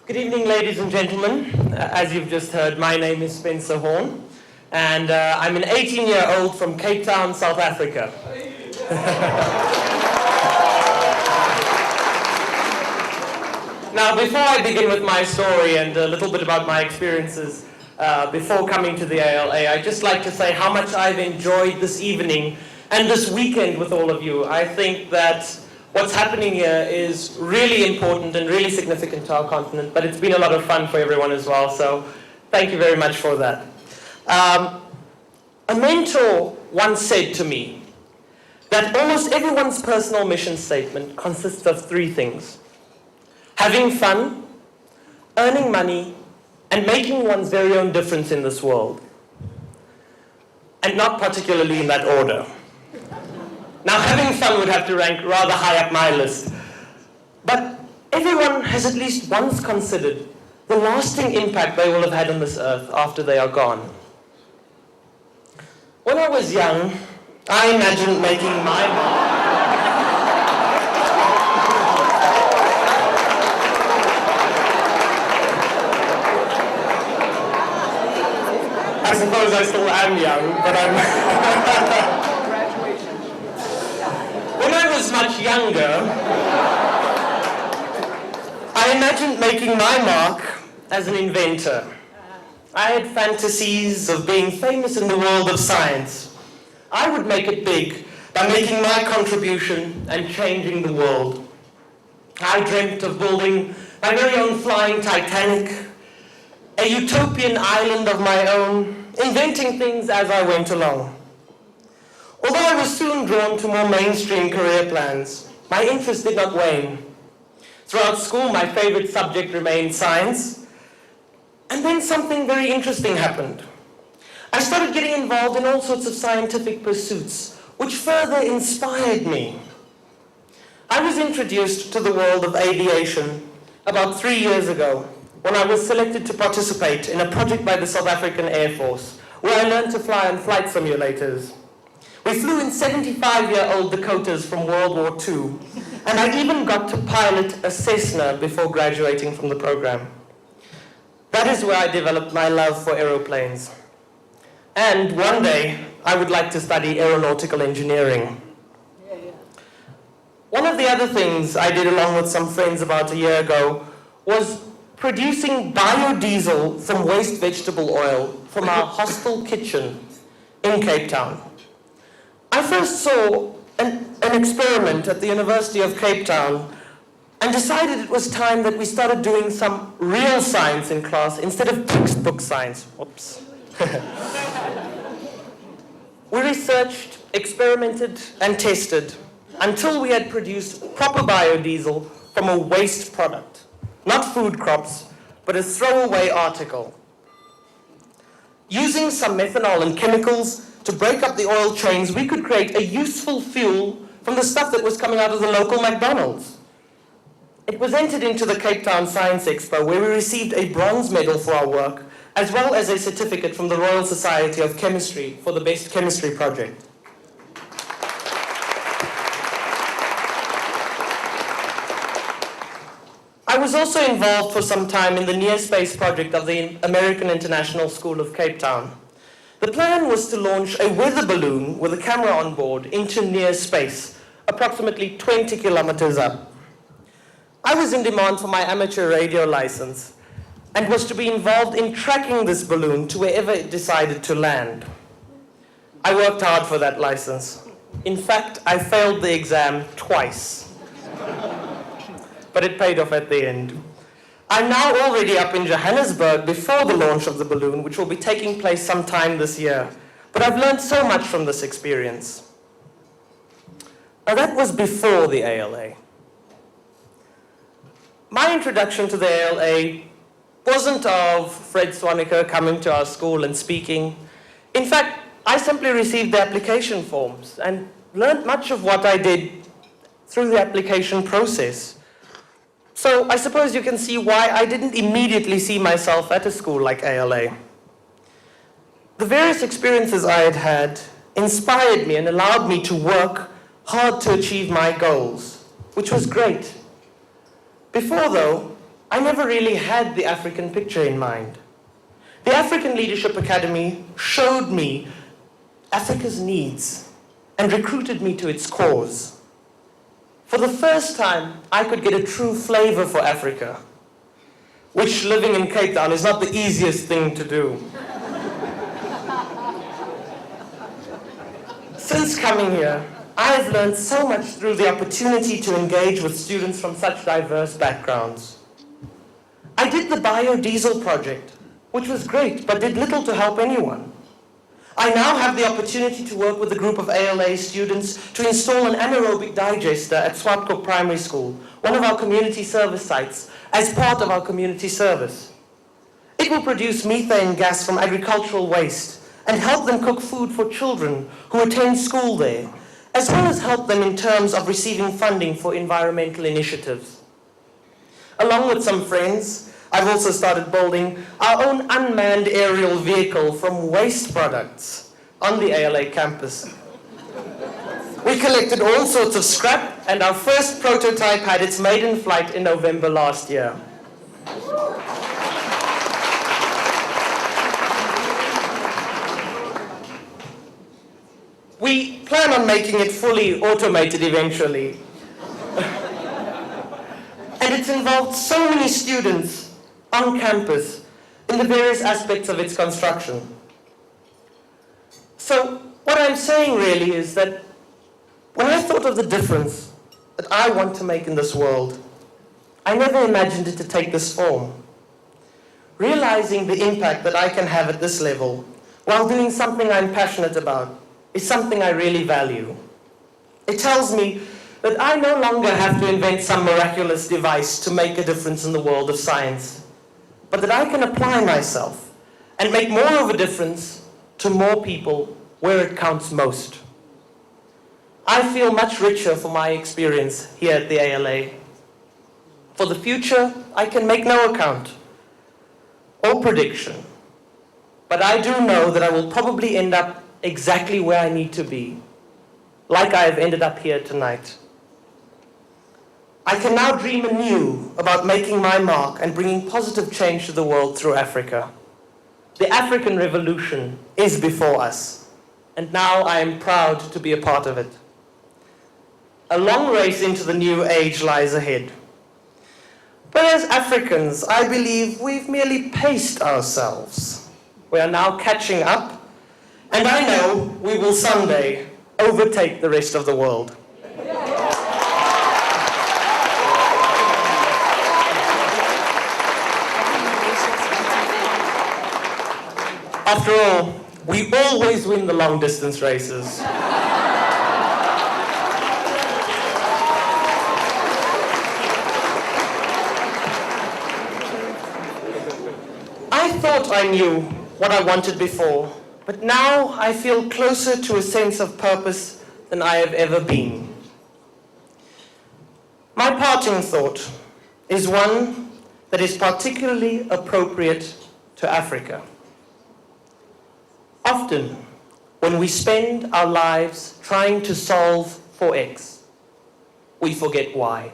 Good evening, ladies and gentlemen. As you've just heard, my name is Spencer Horne, and I'm an 18-year-old from Cape Town, South Africa. Now, before I begin with my story and a little bit about my experiences before coming to the ALA, I'd just like to say how much I've enjoyed this evening and this weekend with all of you. I think that what's happening here is really important and really significant to our continent, but it's been a lot of fun for everyone as well, so thank you very much for that. A mentor once said to me that almost everyone's personal mission statement consists of three things: having fun, earning money, and making one's very own difference in this world. And not particularly in that order. Now, having fun would have to rank rather high up my list. But everyone has at least once considered the lasting impact they will have had on this earth after they are gone. When I was young, I imagined making my mark. I suppose I still am young, but I'm... When I was much younger, I imagined making my mark as an inventor. I had fantasies of being famous in the world of science. I would make it big by making my contribution and changing the world. I dreamt of building my very own flying Titanic, a utopian island of my own, inventing things as I went along. Although I was soon drawn to more mainstream career plans, my interest did not wane. Throughout school, my favorite subject remained science, and then something very interesting happened. I started getting involved in all sorts of scientific pursuits, which further inspired me. I was introduced to the world of aviation about 3 years ago, when I was selected to participate in a project by the South African Air Force, where I learned to fly on flight simulators. We flew in 75-year-old Dakotas from World War II, and I even got to pilot a Cessna before graduating from the program. That is where I developed my love for aeroplanes. And one day, I would like to study aeronautical engineering. One of the other things I did along with some friends about a year ago was producing biodiesel from waste vegetable oil from our hostel kitchen in Cape Town. I first saw an experiment at the University of Cape Town and decided it was time that we started doing some real science in class instead of textbook science. Whoops. We researched, experimented, and tested until we had produced proper biodiesel from a waste product. Not food crops, but a throwaway article. Using some methanol and chemicals to break up the oil chains, we could create a useful fuel from the stuff that was coming out of the local McDonald's. It was entered into the Cape Town Science Expo, where we received a bronze medal for our work, as well as a certificate from the Royal Society of Chemistry for the best chemistry project. I was also involved for some time in the Near Space project of the American International School of Cape Town. The plan was to launch a weather balloon with a camera on board into near space, approximately 20 kilometers up. I was in demand for my amateur radio license and was to be involved in tracking this balloon to wherever it decided to land. I worked hard for that license. In fact, I failed the exam twice. But it paid off at the end. I'm now already up in Johannesburg before the launch of the balloon, which will be taking place sometime this year. But I've learned so much from this experience. Now, that was before the ALA. My introduction to the ALA wasn't of Fred Swaneker coming to our school and speaking. In fact, I simply received the application forms and learned much of what I did through the application process. So I suppose you can see why I didn't immediately see myself at a school like ALA. The various experiences I had had inspired me and allowed me to work hard to achieve my goals, which was great. Before, though, I never really had the African picture in mind. The African Leadership Academy showed me Africa's needs and recruited me to its cause. For the first time, I could get a true flavor for Africa, which living in Cape Town is not the easiest thing to do. Since coming here, I've learned so much through the opportunity to engage with students from such diverse backgrounds. I did the biodiesel project, which was great, but did little to help anyone. I now have the opportunity to work with a group of ALA students to install an anaerobic digester at Swartkoop Primary School, one of our community service sites, as part of our community service. It will produce methane gas from agricultural waste and help them cook food for children who attend school there, as well as help them in terms of receiving funding for environmental initiatives. Along with some friends, I've also started building our own unmanned aerial vehicle from waste products on the ALA campus. We collected all sorts of scrap, and our first prototype had its maiden flight in November last year. We plan on making it fully automated eventually. And it's involved so many students on campus in the various aspects of its construction. So what I'm saying really is that when I thought of the difference that I want to make in this world, I never imagined it to take this form. Realizing the impact that I can have at this level while doing something I'm passionate about is something I really value. It tells me that I no longer have to invent some miraculous device to make a difference in the world of science, but that I can apply myself and make more of a difference to more people where it counts most. I feel much richer for my experience here at the ALA. For the future, I can make no account or prediction, but I do know that I will probably end up exactly where I need to be, like I have ended up here tonight. I can now dream anew about making my mark and bringing positive change to the world through Africa. The African Revolution is before us, and now I am proud to be a part of it. A long race into the new age lies ahead. But as Africans, I believe we've merely paced ourselves. We are now catching up, and I know we will someday overtake the rest of the world. After all, we always win the long distance races. I thought I knew what I wanted before, but now I feel closer to a sense of purpose than I have ever been. My parting thought is one that is particularly appropriate to Africa. Often, when we spend our lives trying to solve for X, we forget why.